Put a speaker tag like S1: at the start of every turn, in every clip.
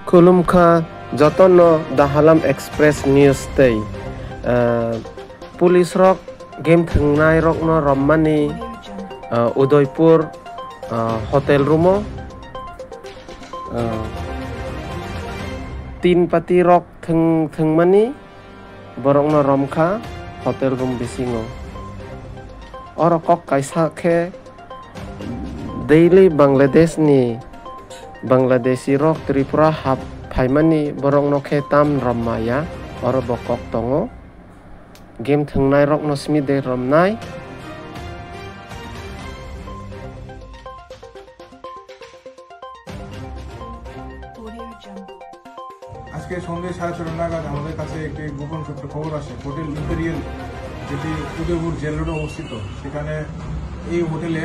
S1: Kulumkha jotono Dahalam Express News tei Police rok game thengnai rok no rommani Udaipur hotel rumo tin pati rok thengmani borok no romkha hotel room bisingo oro kok kaisa khe daily Bangladesh ni Bangladeshi rok Tripura hap phaimani borok no khe tam rommaya oro bokok tongo game thengnai rok no smide romnai
S2: আজকে সন্ধ্যে 6:30 নাগাদ আমাদের কাছে একটি গোপন সূত্রে খবর আসে হোটেল ইম্পেরিয়াল যেটি উদয়পুর জেল রোডে অবস্থিত সেখানে এই হোটেলে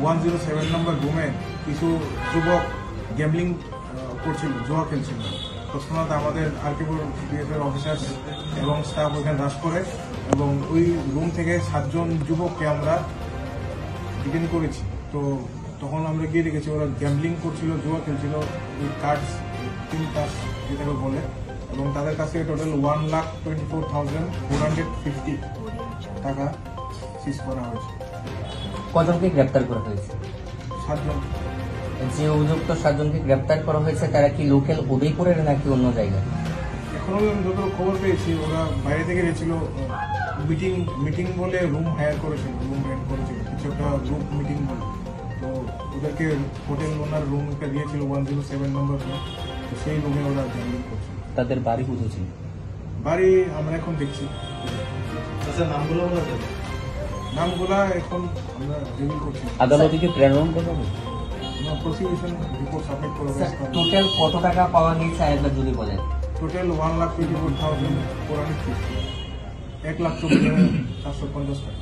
S2: 107 নম্বর রুমে কিছু যুবক গ্যাম্বলিং করছিল জুয়া খেলছিল তৎক্ষণাৎ আমাদের আরকিপুর বিএফএর অফিসার এবং স্টাফ ওখানে রাশ করে এবং ওই রুম থেকে 7 জন যুবককে আমরা ডিটেইন করেছি তো তখন আমরা গিয়ে দেখেছি ওরা গ্যাম্বলিং করছিল জুয়া খেলছিল ওই কার্ডস তিন তাস যেটাকে বলে এবং তাদের কাছে টোটাল 1,24,450 টাকা সিজ করা হয়েছে।
S3: কজনকে গ্রেপ্তার করা হয়েছে?
S2: 7 জন।
S3: যে অভিযুক্ত 7 জনকে গ্রেপ্তার করা হয়েছে তারা কি লোকাল উদয়পুরের নাকি অন্য জায়গায়?
S2: এখনো আমি যতটুকু খবর পেয়েছি ওরা বাইরে থেকে গেছিল মিটিং বলে রুম হায়ার করেছিল কিছু একটা গ্রুপ মিটিং বলে তো ওদেরকে হোটেল ওনার রুম একটা দিয়েছিল 107 নম্বর রুম তো সেই রুমে ওরা গ্যাম্বলিং করছিল।
S3: তাদের বাড়ি কোথায় ছিল?
S2: বাড়ি আমরা এখন দেখছি নামগুলা এখন আমরা রিভিল করছি।
S3: আদালতে প্রেরণ করা হবে?
S2: প্রসিকিউশন রিপোর্ট সাবমিট করা হবে।
S3: টোটাল কত টাকা পাওয়া গেছে একবার যদি বলেন?
S2: টোটাল 1,24,450 1,24,750 টাকা।